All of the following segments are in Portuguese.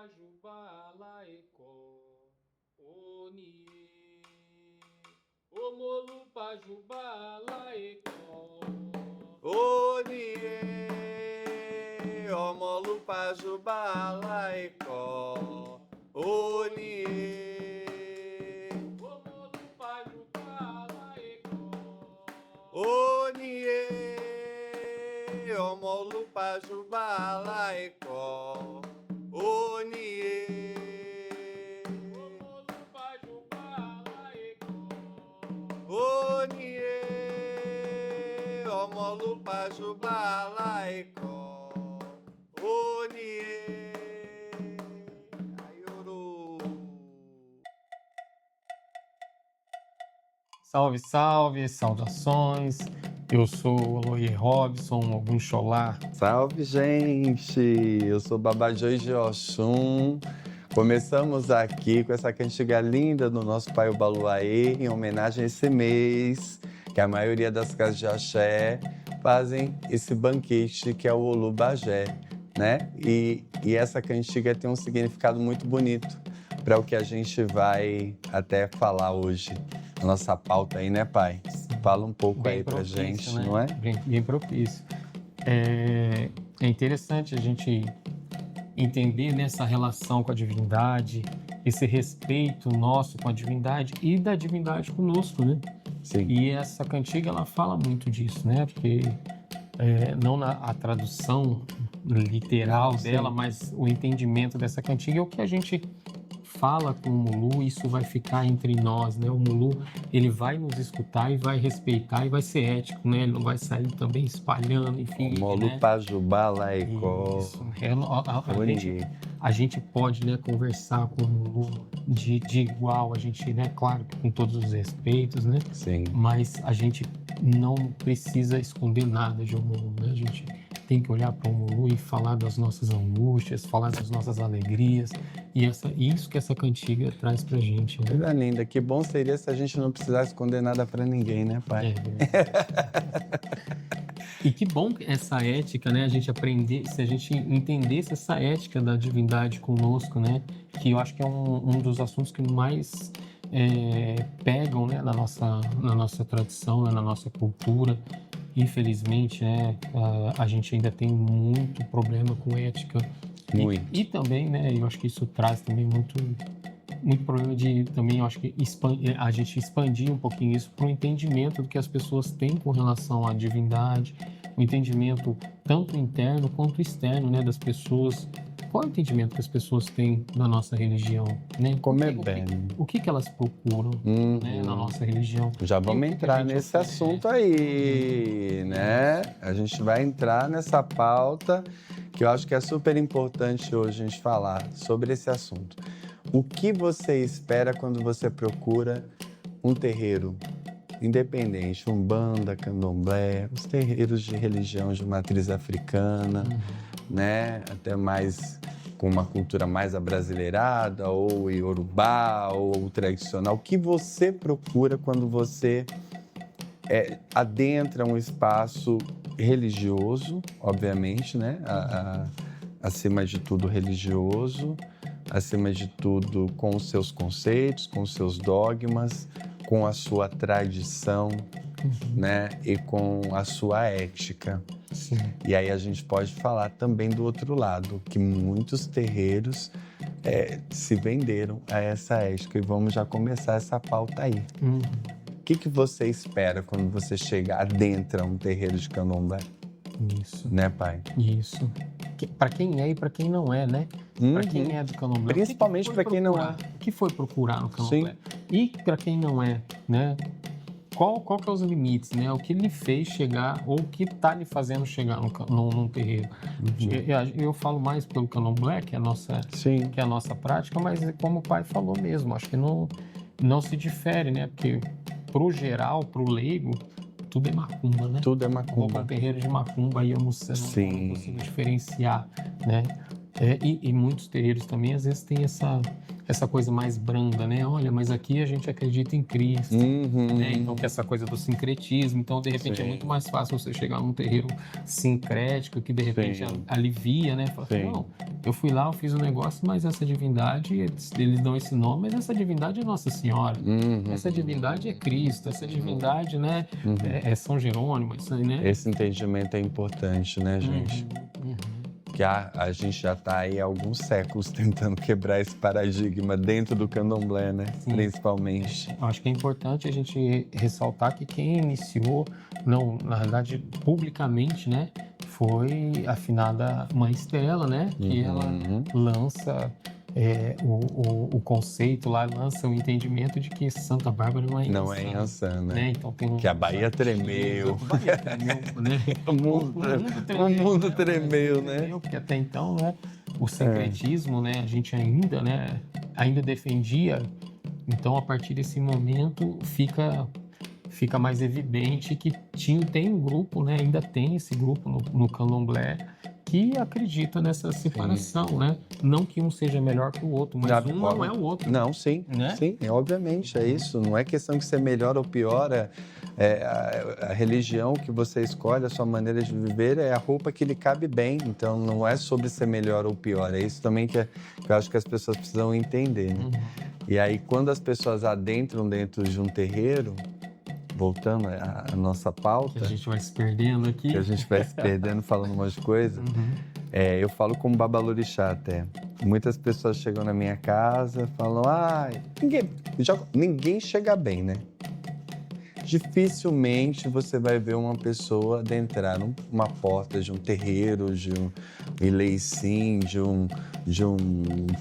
Pajubá, Laecó, Onie. Omolu, Pajubá, Laecó. Onie, Omolu, Pajubá, Laecó. Onie, Omolu, Pajubá, Laecó. Onie, Omolu, Pajubá, Laecó. Onie, Omolu, Pajubá, Laecó. Onie, Omolu, Pajubá, Laecó. Onie, Aioro. Salve, salve, saudações. Eu sou o Aloy Robson, Ogum Xolá. Salve, gente! Eu sou Babajoi de Oxum. Começamos aqui com essa cantiga linda do nosso pai Obaluaê, em homenagem a esse mês, que a maioria das casas de axé fazem esse banquete que é o Olubajé, né? E essa cantiga tem um significado muito bonito para o que a gente vai até falar hoje. A nossa pauta aí, né, pai? Fala um pouco Bem aí pra propício, gente, né? não é? Bem propício. É interessante a gente entender nessa relação com a divindade, esse respeito nosso com a divindade e da divindade conosco, né? Sim. E essa cantiga, ela fala muito disso, né? Porque não a tradução literal dela, mas o entendimento dessa cantiga é o que a gente fala com o Mulu, isso vai ficar entre nós, né? O Mulu, ele vai nos escutar e vai respeitar e vai ser ético, né? Ele não vai sair também espalhando, enfim, Molu, né? Pajubá, Laecó. Isso. A gente pode, né, conversar com o Mulu de igual, a gente, né, claro que com todos os respeitos, né? Sim. Mas a gente não precisa esconder nada de um Mulu, né? A gente tem que olhar para o Mulu e falar das nossas angústias, falar das nossas alegrias, e isso que essa cantiga traz pra gente, né? Coisa linda, que bom seria se a gente não precisasse esconder nada pra ninguém, né, pai? E que bom essa ética, né? A gente aprender, se a gente entendesse essa ética da divindade conosco, né? Que eu acho que é um dos assuntos que mais pegam, né? Na nossa tradição, né? Na nossa cultura. Infelizmente, né? A gente ainda tem muito problema com ética. Muito. E também, né? Eu acho que isso traz também muito problema de também, eu acho que a gente expandir um pouquinho isso para o entendimento do que as pessoas têm com relação à divindade, o entendimento tanto interno quanto externo, né, das pessoas. Qual é o entendimento que as pessoas têm da nossa religião, né? O que elas procuram, né, na nossa religião? Já vamos entrar nesse assunto aí, né? A gente vai entrar nessa pauta que eu acho que é super importante hoje a gente falar sobre esse assunto. O que você espera quando você procura um terreiro independente, Umbanda, Candomblé, os terreiros de religião de matriz africana, né? Até mais com uma cultura mais abrasileirada, ou iorubá, ou tradicional. O que você procura quando você adentra um espaço religioso, obviamente, né? Acima de tudo religioso, acima de tudo com os seus conceitos, com os seus dogmas, com a sua tradição, né? E com a sua ética. Sim. E aí a gente pode falar também do outro lado, que muitos terreiros se venderam a essa ética. E vamos já começar essa pauta aí. O que você espera quando você chega, adentra um terreiro de candomblé? Isso. Né, pai? Isso. Para quem é e para quem não é, né? Para quem é do candomblé. Principalmente para quem não é. O que foi procurar no candomblé? Sim. E para quem não é, né? Qual que é os limites, né? O que lhe fez chegar ou o que está lhe fazendo chegar num terreiro? Eu falo mais pelo candomblé, que é a nossa prática, mas como o pai falou mesmo, acho que não se difere, né? Porque pro geral, pro leigo, tudo é macumba, né? Tudo é macumba. Vou para um terreiro de macumba e eu não consigo diferenciar, né? E muitos terreiros também, às vezes, tem essa coisa mais branda, né? Olha, mas aqui a gente acredita em Cristo, né? Então, que essa coisa do sincretismo. Então, de repente, é Sim. muito mais fácil você chegar num terreiro sincrético, que de repente Sim. alivia, né? Fala assim, Sim. não, eu fui lá, eu fiz um negócio, mas essa divindade, eles dão esse nome, mas essa divindade é Nossa Senhora. Essa divindade é Cristo, essa divindade, né, é São Jerônimo, isso aí, né? Esse entendimento é importante, né, gente? Que a gente já está aí há alguns séculos tentando quebrar esse paradigma dentro do candomblé, né? Sim. Principalmente. Eu acho que é importante a gente ressaltar que quem iniciou, não, na verdade, publicamente, né, foi a finada Mãe Estela, né, que ela lança o conceito lá, lança o entendimento de que Santa Bárbara não é Não é Inhaçã, Inhaçã, né? Então tem Que a Bahia tremeu. Bahia tremeu, né? O mundo tremeu, né? Porque até então, né, o sincretismo, né, a gente ainda, né, ainda defendia. Então, a partir desse momento, fica mais evidente que tem um grupo, né, ainda tem esse grupo no candomblé que acredita nessa separação, né? Não que um seja melhor que o outro, mas um não é o outro. Não, sim, né? sim, obviamente, é isso. Não é questão de ser melhor ou pior, a religião que você escolhe, a sua maneira de viver é a roupa que lhe cabe bem. Então, não é sobre ser melhor ou pior. É isso também que eu acho que as pessoas precisam entender, né? E aí, quando as pessoas adentram dentro de um terreiro, voltando à nossa pauta... Que a gente vai se perdendo aqui. Que a gente vai se perdendo falando umas coisas. Eu falo como babalorixá até. Muitas pessoas chegam na minha casa e falam, ninguém chega bem, né? Dificilmente você vai ver uma pessoa adentrar numa porta de um terreiro, de um ileicim, de um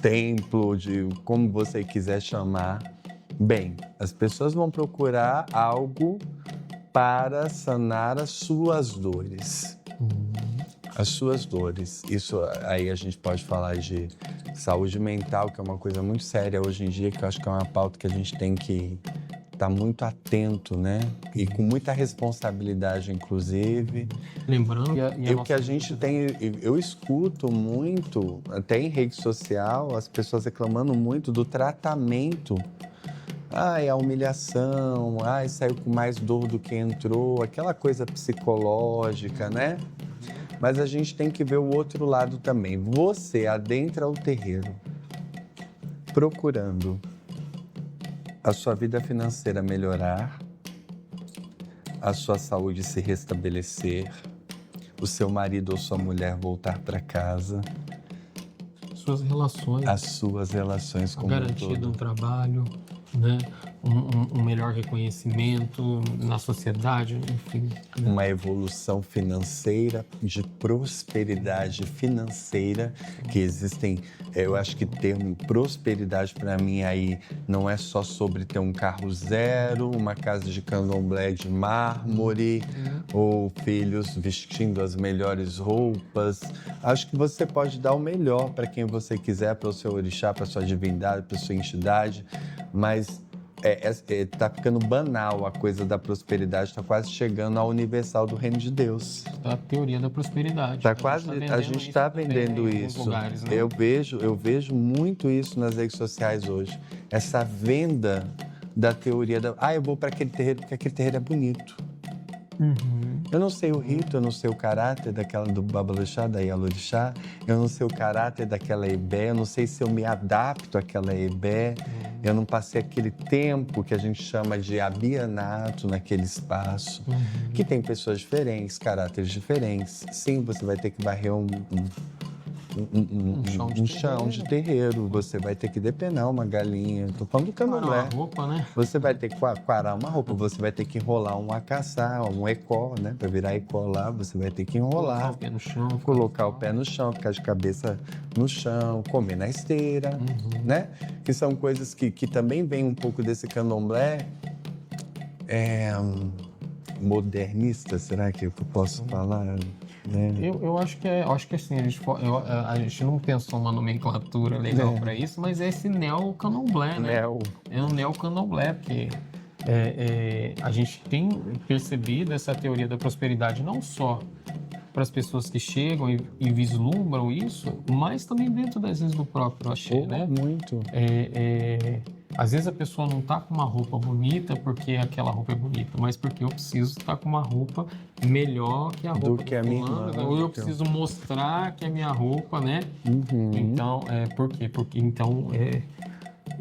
templo, de como você quiser chamar. Bem, as pessoas vão procurar algo para sanar as suas dores. As suas dores. Isso aí a gente pode falar de saúde mental, que é uma coisa muito séria hoje em dia, que eu acho que é uma pauta que a gente tem que estar muito atento, né? E com muita responsabilidade, inclusive. Lembrando o que a gente tem, eu escuto muito, até em rede social, as pessoas reclamando muito do tratamento. Ai, a humilhação, ai, saiu com mais dor do que entrou, aquela coisa psicológica, né? Mas a gente tem que ver o outro lado também. Você adentra o terreiro procurando a sua vida financeira melhorar, a sua saúde se restabelecer, o seu marido ou sua mulher voltar para casa. Suas relações. As suas relações como garantia de um trabalho, né? Um melhor reconhecimento na sociedade, enfim. Né? Uma evolução financeira, de prosperidade financeira, que existem, eu acho que termo prosperidade para mim aí não é só sobre ter um carro zero, uma casa de candomblé de mármore, ou filhos vestindo as melhores roupas. Acho que você pode dar o melhor para quem você quiser, para o seu orixá, para a sua divindade, para a sua entidade, mas tá ficando banal a coisa da prosperidade, está quase chegando ao universal do reino de Deus. A teoria da prosperidade. A gente está vendendo isso. Lugares, né? Eu vejo muito isso nas redes sociais hoje. Essa venda da teoria eu vou para aquele terreiro porque aquele terreiro é bonito. Eu não sei o rito, eu não sei o caráter do babalorixá, da ialorixá, eu não sei o caráter daquela ebé, eu não sei se eu me adapto àquela ebé, eu não passei aquele tempo que a gente chama de abianato naquele espaço, que tem pessoas diferentes, caráteres diferentes. Sim, você vai ter que varrer um chão de terreiro, você vai ter que depenar uma galinha, tô falando do candomblé. Uma roupa, né? Você vai ter que quarar uma roupa, você vai ter que enrolar um acaçá, um ecó, né? Para virar ecó lá, você vai ter que enrolar. Colocar o pé no chão. Colocar o pé no chão, ficar de cabeça no chão, comer na esteira, né? Que são coisas que também vêm um pouco desse candomblé modernista, será que eu posso falar? Eu acho que assim, a gente não pensou uma nomenclatura legal para isso, mas é esse neo-candomblé, né? É um neo-candomblé, porque a gente tem percebido essa teoria da prosperidade não só para as pessoas que chegam e vislumbram isso, mas também dentro, às vezes, do próprio axé, né? Muito. Às vezes a pessoa não tá com uma roupa bonita porque aquela roupa é bonita, mas porque eu preciso estar com uma roupa melhor que a roupa do que a minha fulano, irmã, ou eu então. preciso mostrar que a minha roupa, né? Uhum. Então, por quê? Porque, então,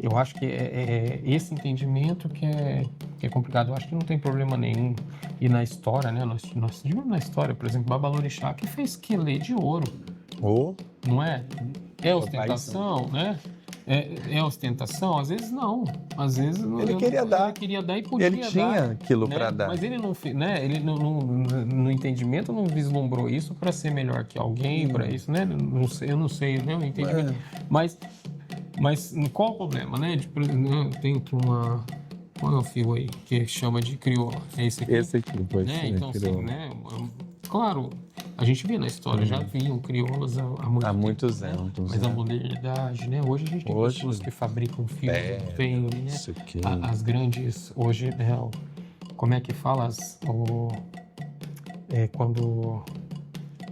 eu acho que é esse entendimento que é complicado. Eu acho que não tem problema nenhum. E na história, né? Nós vimos na história, por exemplo, Babalorixá, que fez quelê de ouro, Ou não é? É ostentação, né? É ostentação? Às vezes não. Às vezes Ele queria dar. Ele queria dar e podia ele tinha dar, aquilo né? para dar. Mas ele não fez, né? Ele no entendimento não vislumbrou isso para ser melhor que alguém, para isso, né? Não sei, eu não sei, né? O entendimento. Mas qual o problema, né? Tem aqui uma... Qual é o fio aí que chama de crioula? É esse aqui? Esse aqui, pode Né? ser. Então, assim, né? Claro, a gente via na história, já viam crioulas há Há muitos tempo, né? anos. Mas né? a modernidade, né? Hoje a gente tem pessoas que fabricam fios, tem, né? Isso aqui. As grandes, hoje, né? Como é que fala?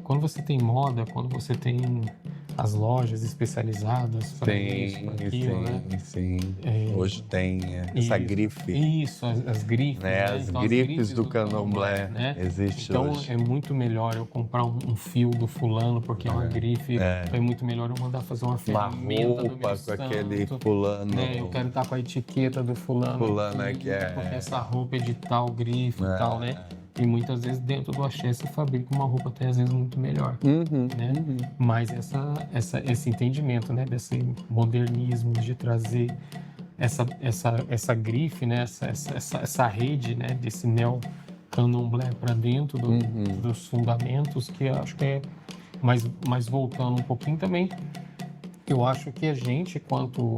Quando você tem moda, quando você tem as lojas especializadas para isso, para aquilo, né? Sim. Hoje tem essa grife. Isso, as grifes, né? né? As Então, grifes do candomblé, né? existe Então hoje. é muito melhor eu comprar um fio do fulano porque é uma grife. É muito melhor eu mandar fazer uma ferramenta do meu roupa com aquele fulano. né? Eu quero estar com a etiqueta do fulano. Fulano aqui, aqui porque essa roupa é de tal grife e tal, né? E muitas vezes dentro do axé se fabrica uma roupa até às vezes muito melhor, né? Mas esse entendimento, né, desse modernismo de trazer essa grife, né, essa rede, né, desse neo-candomblé para dentro dos fundamentos, que eu acho que é... Mas voltando um pouquinho também, eu acho que a gente, quanto...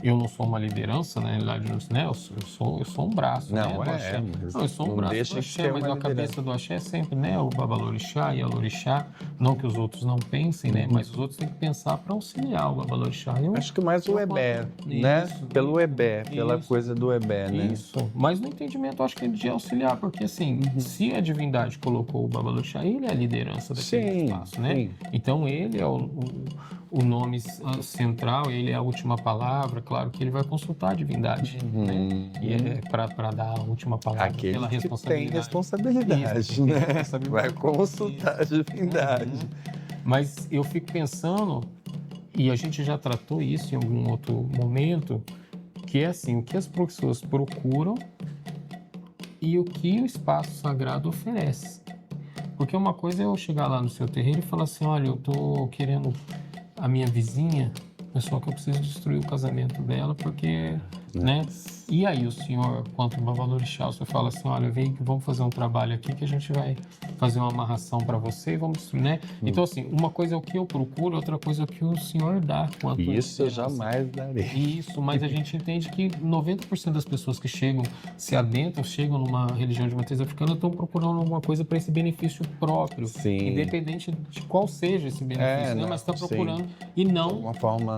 Eu não sou uma liderança, na realidade, né? Eu sou um braço, né? Do axé. Não, eu sou um braço do axé, mas a cabeça do axé é sempre, né? O Babalorixá e a Lorixá. Não que os outros não pensem, né? Mas os outros têm que pensar para auxiliar o Babalorixá. Acho que mais o Ebé, né? Pelo Ebé, pela coisa do Ebé, né? Isso. Mas no entendimento, eu acho que ele de auxiliar, porque assim, se a divindade colocou o Babalorixá, ele é a liderança daquele espaço, né? Então ele é o nome central, ele é a última palavra, claro que ele vai consultar a divindade, né? E é para dar a última palavra aquele pela responsabilidade. Tem responsabilidade, isso, né? responsabilidade. Vai consultar a divindade. Mas eu fico pensando, e a gente já tratou isso em algum outro momento, que é assim, o que as pessoas procuram e o que o espaço sagrado oferece. Porque uma coisa é eu chegar lá no seu terreiro e falar assim, olha, eu tô querendo a minha vizinha, é só que eu preciso destruir o casamento dela, porque, né? E aí o senhor, quanto Babalorixá, você fala assim, olha, vem que vamos fazer um trabalho aqui que a gente vai fazer uma amarração para você e vamos destruir, né? Então, assim, uma coisa é o que eu procuro, outra coisa é o que o senhor dá. Isso eu jamais darei. Isso, mas a gente entende que 90% das pessoas que chegam, se adentram, chegam numa religião de matriz africana, estão procurando alguma coisa para esse benefício próprio. Independente de qual seja esse benefício, né? Mas está procurando e não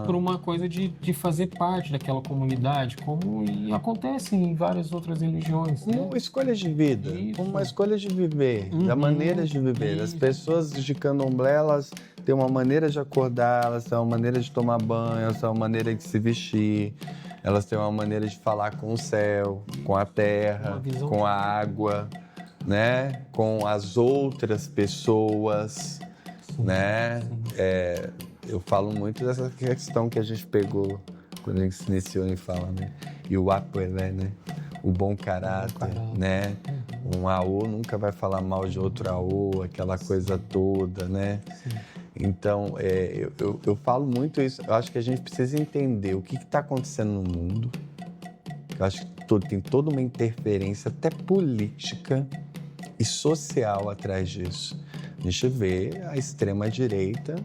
por uma coisa de fazer parte daquela comunidade, como acontece em várias outras religiões. Né? Uma escolha de vida, uma escolha de viver, da maneira de viver. As pessoas de candomblé, elas têm uma maneira de acordar, elas têm uma maneira de tomar banho, elas têm uma maneira de se vestir, elas têm uma maneira de falar com o céu, com a terra, com a água, né? Com as outras pessoas, né? Eu falo muito dessa questão que a gente pegou quando a gente se iniciou em fala, né? E o Apuelé, né? O bom caráter, né? Um Aô nunca vai falar mal de outro Aô, aquela coisa toda, né? Então, eu falo muito isso. Eu acho que a gente precisa entender o que está acontecendo no mundo. Eu acho que tem toda uma interferência, até política e social atrás disso. A gente vê a extrema-direita.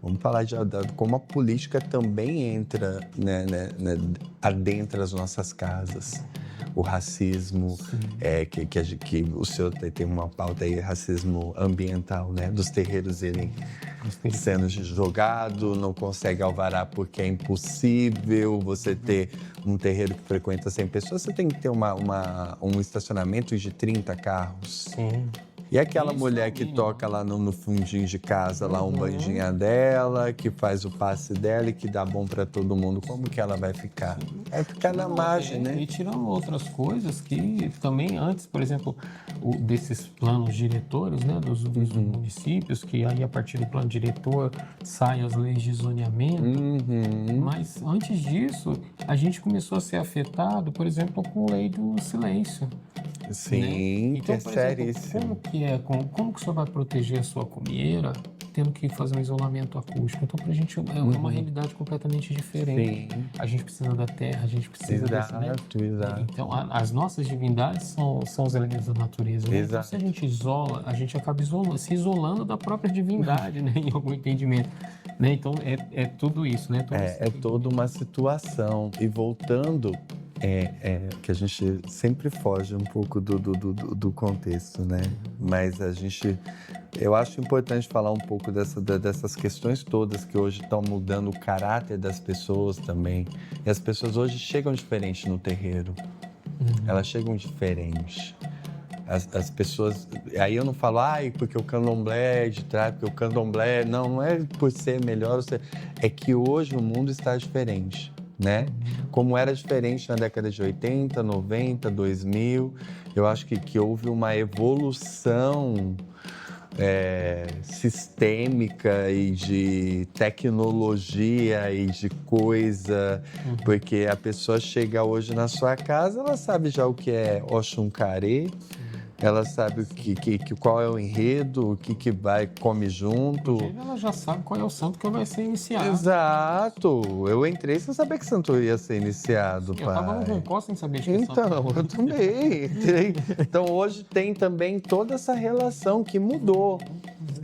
Vamos falar de como a política também entra, né, adentra as nossas casas. O racismo, que o senhor tem uma pauta aí, racismo ambiental, né? Dos terreiros irem sendo jogado, não consegue alvará porque é impossível você ter um terreiro que frequenta 100 pessoas, você tem que ter um estacionamento de 30 carros. E aquela Isso mulher é o que mínimo. toca lá no fundinho de casa, lá um Uhum. bandinha dela, que faz o passe dela e que dá bom pra todo mundo, como que ela vai ficar? Vai ficar na margem, né? E tirando outras coisas que também antes, por exemplo, desses planos diretores, né, dos municípios, que aí a partir do plano diretor saem as leis de zoneamento, Uhum. mas antes disso a gente começou a ser afetado, por exemplo, com a lei do silêncio. Sim, Né? que é Então, por exemplo, seríssimo. como que o senhor vai proteger a sua comieira tendo que fazer um isolamento acústico? Então, para a gente é uma realidade completamente diferente. Sim, A gente precisa da terra, a gente precisa desse, né? exato. Então, as nossas divindades são os elementos da natureza, né? Então, se a Exato. gente isola, a gente acaba se isolando da própria divindade, né? Em algum entendimento, né? Então, é tudo isso, né? Todo esse É toda uma situação. E voltando, que a gente sempre foge um pouco do contexto, né? Mas eu acho importante falar um pouco dessas questões todas que hoje estão mudando o caráter das pessoas também. E as pessoas hoje chegam diferentes no terreiro. Elas chegam diferentes. As pessoas... Aí eu não falo, porque o candomblé é de trás, porque o candomblé... Não é por ser melhor, é que hoje o mundo está diferente, né? Como era diferente na década de 80, 90, 2000. Eu acho que houve uma evolução sistêmica e de tecnologia e de coisa, porque a pessoa chega hoje na sua casa, ela sabe já o que é Oxum Carê, ela sabe qual é o enredo, o que vai, come junto. Inclusive, ela já sabe qual é o santo que vai ser iniciado. Exato! Eu entrei sem saber que santo ia ser iniciado, pai. Eu tava no Roncó sem saber de que santo. Então, eu também entrei. Então, hoje tem também toda essa relação que mudou.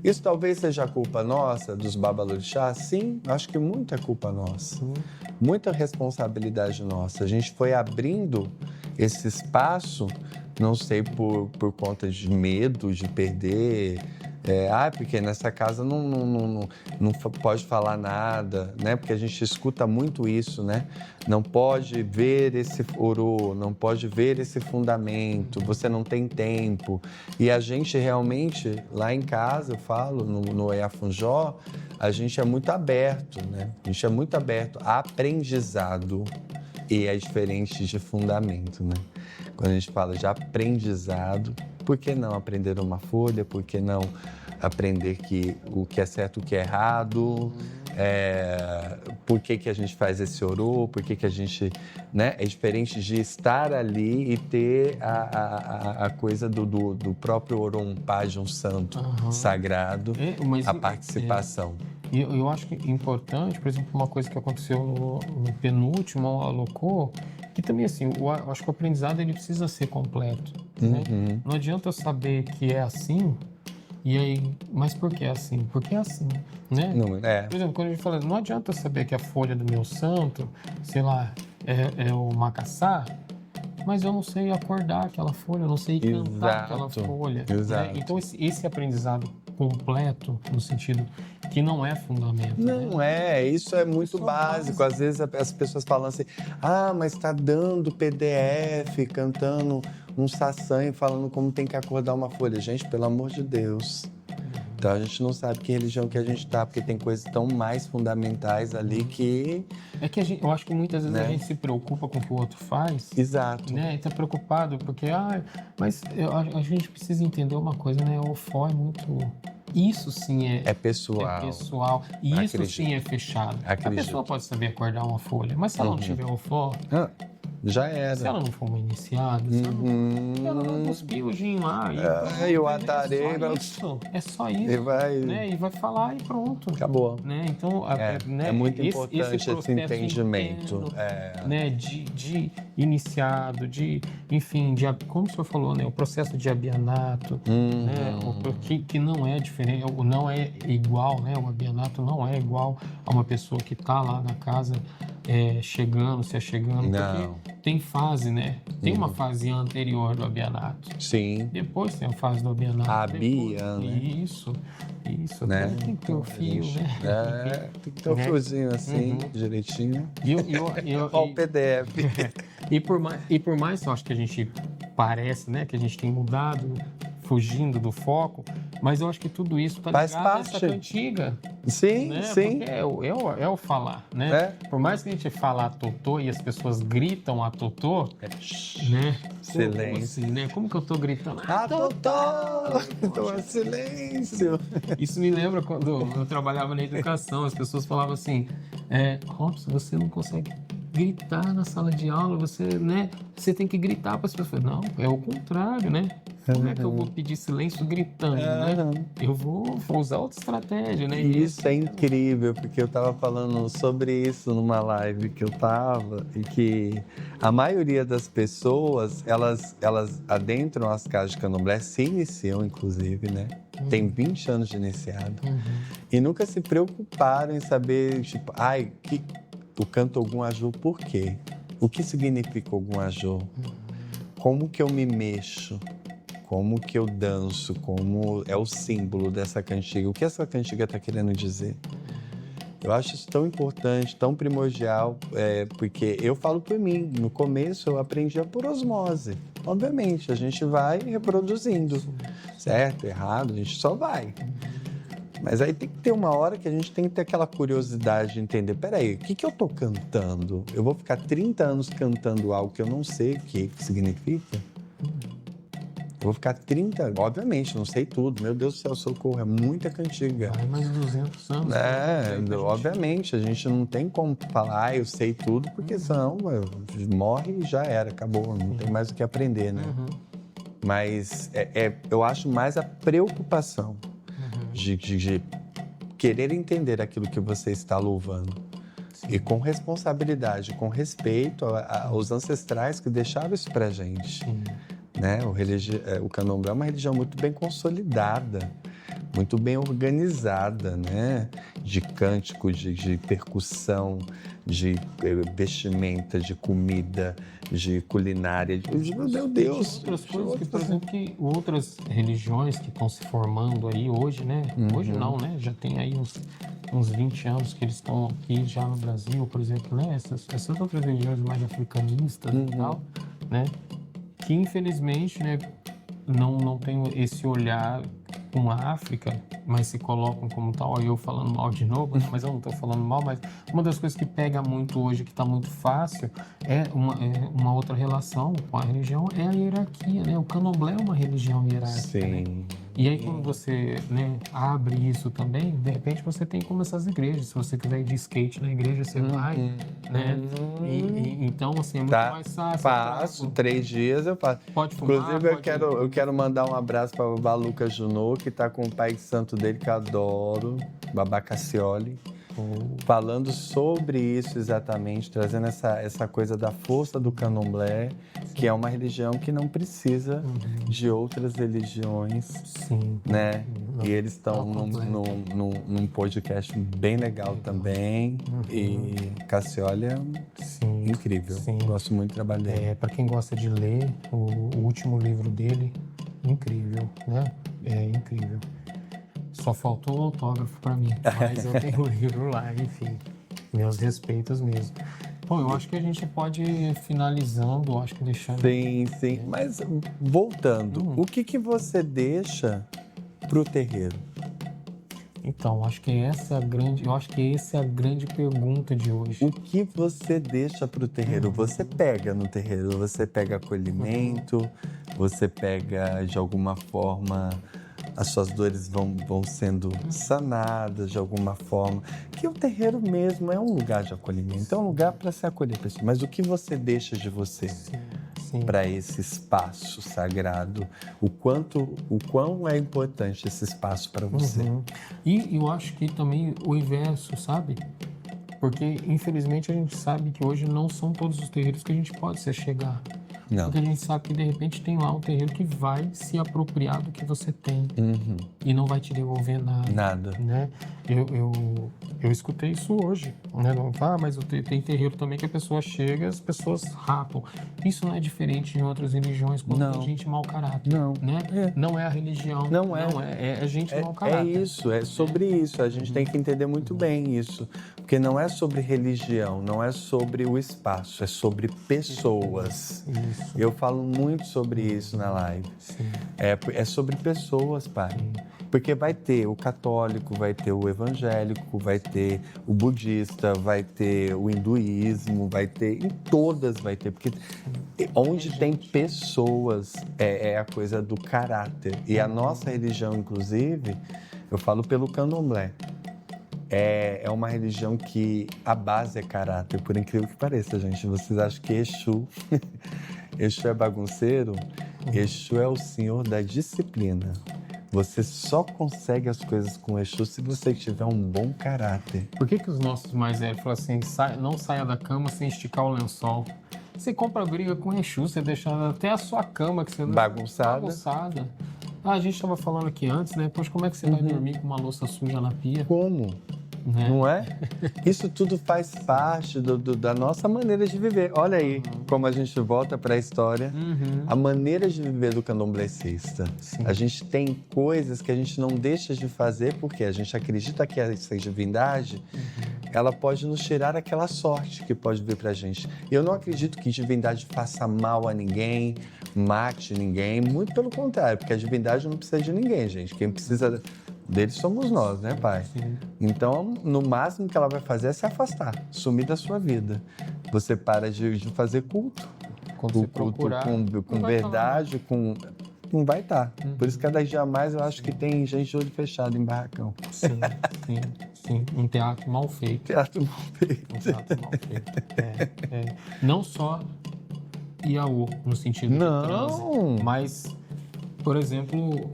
Isso talvez seja culpa nossa, dos babalorixás? Sim, acho que muita culpa nossa. Muita responsabilidade nossa. A gente foi abrindo esse espaço, não sei, por conta de medo de perder. Porque nessa casa não pode falar nada, né? Porque a gente escuta muito isso, né? Não pode ver esse orô, não pode ver esse fundamento, você não tem tempo. E a gente realmente, lá em casa, eu falo, no Oiafunjó, a gente é muito aberto, né? A gente é muito aberto a aprendizado e é diferente de fundamento, né? Quando a gente fala de aprendizado, por que não aprender uma folha? Por que não aprender o que é certo e o que é errado? Por que a gente faz esse orô? Por que a gente... Né? É diferente de estar ali e ter a coisa do próprio Orompá de um santo sagrado, a participação. E eu acho que é importante, por exemplo, uma coisa que aconteceu no penúltimo Alocô, que também, assim, eu acho que o aprendizado ele precisa ser completo, né? Não adianta eu saber que é assim, e aí, mas por que é assim? Porque é assim, né? Por exemplo, quando a gente fala, não adianta eu saber que a folha do meu santo, sei lá, é o macassá, mas eu não sei acordar aquela folha, eu não sei cantar aquela folha. Né? Então, esse aprendizado completo, no sentido que não é fundamento. Não isso é muito básico. Às vezes as pessoas falam assim, mas tá dando PDF, cantando um sassã e falando como tem que acordar uma folha. Gente, pelo amor de Deus. Então a gente não sabe que religião que a gente tá, porque tem coisas tão mais fundamentais ali que... É que eu acho que muitas vezes a gente se preocupa com o que o outro faz. Exato. Né? E tá preocupado porque, mas a gente precisa entender uma coisa, né? O ofó é muito... Isso sim é pessoal. É pessoal. E isso sim é fechado. A pessoa pode saber acordar uma folha, mas se ela não tiver ofó... Já era. Se ela não for uma iniciada, ela vai cuspir o gin lá. E o atarê... É só isso. E vai falar e pronto. Acabou. Né? Então, é muito importante esse entendimento. Né? De iniciado, enfim, como o senhor falou, né? O processo de abianato, né? Que não é diferente, não é igual, né? O abianato não é igual a uma pessoa que está lá na casa se achegando. Não. Porque tem fase, né? Tem uma fase anterior do abianato. Sim. Depois tem a fase do abianato. A Bia, né? Isso. Né? Tem que ter o fio, né? Tem que ter o fiozinho assim, direitinho. Olha o PDF. E por mais que eu acho que a gente parece, né? Que a gente tem mudado, fugindo do foco, mas eu acho que tudo isso tá Faz ligado a parte. essa cantiga, Sim, né? sim. Porque é o falar, né? Por mais que a gente fale a totô e as pessoas gritam a totô, né? Silêncio. Como assim, né? Como que eu tô gritando? Toma silêncio. Isso me lembra quando eu trabalhava na educação, as pessoas falavam assim, Robson, você não consegue gritar na sala de aula, né? Você tem que gritar para as pessoas. Não, é o contrário, né? Como é que eu vou pedir silêncio gritando, né? Eu vou usar outra estratégia, né? Isso é incrível, porque eu estava falando sobre isso numa live que eu tava e que a maioria das pessoas, elas adentram as casas de candomblé, se iniciam inclusive, né? Tem 20 anos de iniciado. E nunca se preocuparam em saber, tipo, o canto Ogum Ajô, por quê? O que significa Ogum Ajô? Como que eu me mexo? Como que eu danço? Como é o símbolo dessa cantiga? O que essa cantiga está querendo dizer? Eu acho isso tão importante, tão primordial, porque eu falo por mim. No começo eu aprendia por osmose. Obviamente, a gente vai reproduzindo. Certo, errado, a gente só vai. Mas aí tem que ter uma hora que a gente tem que ter aquela curiosidade de entender, peraí, o que eu tô cantando? Eu vou ficar 30 anos cantando algo que eu não sei o que significa? Eu vou ficar 30, obviamente, não sei tudo. Meu Deus do céu, socorro, é muita cantiga. Vai mais de 200 anos. Obviamente, a gente não tem como falar, eu sei tudo, porque senão morre e já era, acabou, não tem mais o que aprender, né? Mas eu acho mais a preocupação de querer entender aquilo que você está louvando. E com responsabilidade, com respeito aos ancestrais que deixaram isso pra gente. Né? O candomblé é uma religião muito bem consolidada, muito bem organizada, né? De cântico, de percussão, de vestimenta, de comida, de culinária. Meu Deus! Outras coisas que, por exemplo, que outras religiões que estão se formando aí hoje, né? Hoje não, né? Já tem aí uns 20 anos que eles estão aqui já no Brasil, por exemplo, né? Essas outras religiões mais africanistas e tal, né? Que infelizmente, né, não tem esse olhar com a África, mas se colocam como tal, eu falando mal de novo, né? Mas eu não estou falando mal, mas uma das coisas que pega muito hoje, que está muito fácil, é uma outra relação com a religião, é a hierarquia, né? O candomblé é uma religião hierárquica, né? E aí quando você, né, abre isso também, de repente você tem como essas igrejas, se você quiser ir de skate na igreja, você vai, né? Então, assim, é muito mais fácil. Faço, 3 dias eu faço. Pode fumar, inclusive, eu quero mandar um abraço para o Baluca Junô, que está com o pai santo dele, que eu adoro, Babá Cassioli, falando sobre isso exatamente, trazendo essa coisa da força do candomblé, que é uma religião que não precisa de outras religiões, né? E eles estão num podcast bem legal também, e Cassioli é incrível, gosto muito do trabalho dele. Para quem gosta de ler, o último livro dele, incrível, né? É incrível. Só faltou o autógrafo para mim, mas eu tenho o livro lá, enfim. Meus respeitos mesmo. Bom, eu acho que a gente pode ir finalizando, acho que deixando... Sim. Mas, voltando, o que você deixa pro terreiro? Então, acho que essa é a grande pergunta de hoje. O que você deixa pro terreiro? Você pega no terreiro, você pega acolhimento, você pega, de alguma forma, as suas dores vão sendo sanadas de alguma forma. Que o terreiro mesmo é um lugar de acolhimento, é um lugar para se acolher pessoas. Mas o que você deixa de você para esse espaço sagrado? O quão é importante esse espaço para você? E eu acho que também o inverso, sabe? Porque, infelizmente, a gente sabe que hoje não são todos os terreiros que a gente pode se chegar. Não. Porque a gente sabe que, de repente, tem lá um terreiro que vai se apropriar do que você tem e não vai te devolver nada. Né? Eu escutei isso hoje, né? Não, mas tem terreiro também que a pessoa chega e as pessoas rapam. Isso não é diferente em outras religiões, quando tem Não. gente mau caráter, Não. né? Não é a religião, Não é. é gente mau É caráter. isso, é sobre isso. A gente tem que entender muito bem isso. Porque não é sobre religião, não é sobre o espaço, é sobre pessoas. Isso. Eu falo muito sobre isso na live. Sim. É sobre pessoas, pai. Porque vai ter o católico, vai ter o evangélico, vai ter o budista, vai ter o hinduísmo, vai ter, em todas vai ter, porque onde tem pessoas é a coisa do caráter. E a nossa religião, inclusive, eu falo pelo candomblé, é uma religião que a base é caráter, por incrível que pareça, gente. Vocês acham que Exu é bagunceiro? Exu é o senhor da disciplina. Você só consegue as coisas com Exu se você tiver um bom caráter. Por que os nossos mais velhos falam assim, não saia da cama sem esticar o lençol? Você compra briga com Exu, você deixa até a sua cama que você bagunçada. A gente estava falando aqui antes, né? Poxa, como é que você vai dormir com uma louça suja na pia? Como? Né? Não é? Isso tudo faz parte da nossa maneira de viver. Olha aí como a gente volta para a história. A maneira de viver do candomblecista. A gente tem coisas que a gente não deixa de fazer porque a gente acredita que essa divindade ela pode nos tirar aquela sorte que pode vir pra gente. E eu não acredito que divindade faça mal a ninguém, mate ninguém, muito pelo contrário, porque a divindade não precisa de ninguém, gente. Quem precisa deles somos nós, né, pai? Sim. Então, no máximo que ela vai fazer é se afastar, sumir da sua vida. Você para de fazer culto. Quando você procurar, com verdade, não vai estar. Por isso, cada dia mais, eu acho que tem gente de olho fechado em barracão. Sim. Um teatro mal feito. Teatro mal feito. Um teatro mal feito. Não só Iaô, no sentido de transe, mas, por exemplo,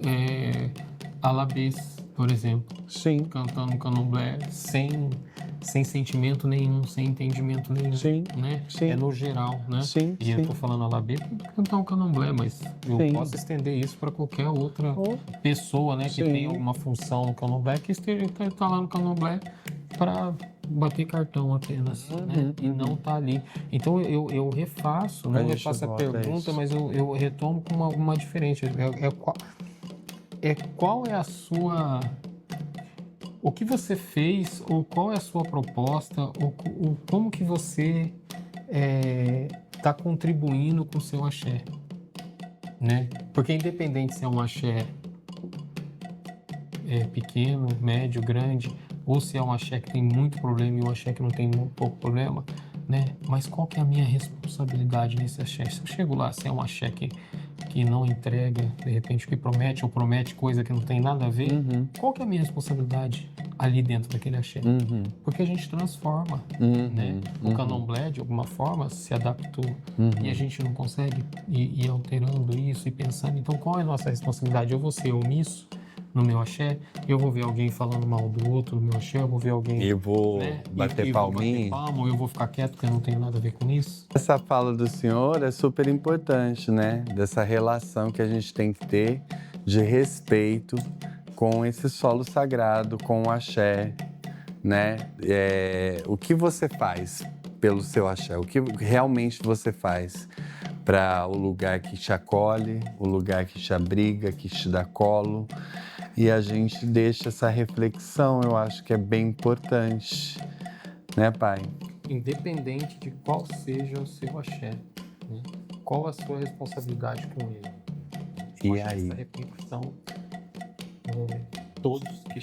Alabês, por exemplo. Sim. Cantando candomblé sem sentimento nenhum, sem entendimento nenhum. Sim. Né? Sim. É no geral, né? Sim. E eu tô falando Alabê para cantar um candomblé, mas eu posso estender isso para qualquer outra pessoa, né? Que tem alguma função no candomblé, que está lá no candomblé para bater cartão apenas, né? E não tá ali. Então eu refaço, não refaço a pergunta, mas eu retomo com uma diferente. Qual é a sua... O que você fez, ou qual é a sua proposta, ou como que você está contribuindo com o seu axé, né? Porque independente se é um axé pequeno, médio, grande, ou se é um axé que tem muito problema e um axé que não tem muito pouco problema, né? Mas qual que é a minha responsabilidade nesse axé? Se eu chego lá, se é um axé que não entrega, de repente, o que promete, ou promete coisa que não tem nada a ver, qual que é a minha responsabilidade ali dentro daquele axé? Porque a gente transforma, né? O candomblé, de alguma forma, se adaptou e a gente não consegue ir alterando isso e pensando. Então, qual é a nossa responsabilidade? Eu vou ser omisso no meu axé, eu vou ver alguém falando mal do outro no meu axé, eu vou ver alguém... Eu vou bater palminha. Ou eu vou ficar quieto porque eu não tenho nada a ver com isso. Essa fala do senhor é super importante, né? Dessa relação que a gente tem que ter de respeito com esse solo sagrado, com o axé, né? O que você faz pelo seu axé? O que realmente você faz para o lugar que te acolhe, o lugar que te abriga, que te dá colo? E a gente deixa essa reflexão, eu acho que é bem importante, né, pai? Independente de qual seja o seu axé, né? Qual a sua responsabilidade com ele? E aí? Essa repercussão, todos que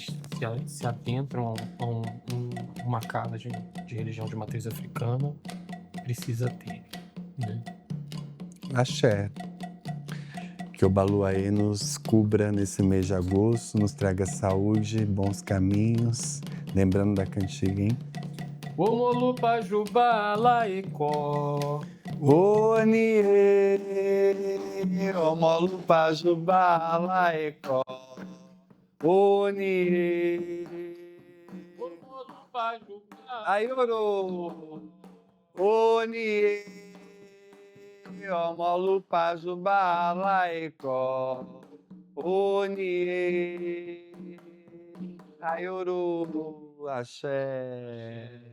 se adentram a uma casa de religião de matriz africana precisa ter, né? Axé. Que o Baluaê nos cubra nesse mês de agosto, nos traga saúde, bons caminhos. Lembrando da cantiga, hein? Omolu Pajubá Laicó. Onie, Omolu Pajubá Laicó. Onie, Omolu Pajubá. Aioro, Onie, Omolu Pajubá Laicó. Onie, Aioro. Axé.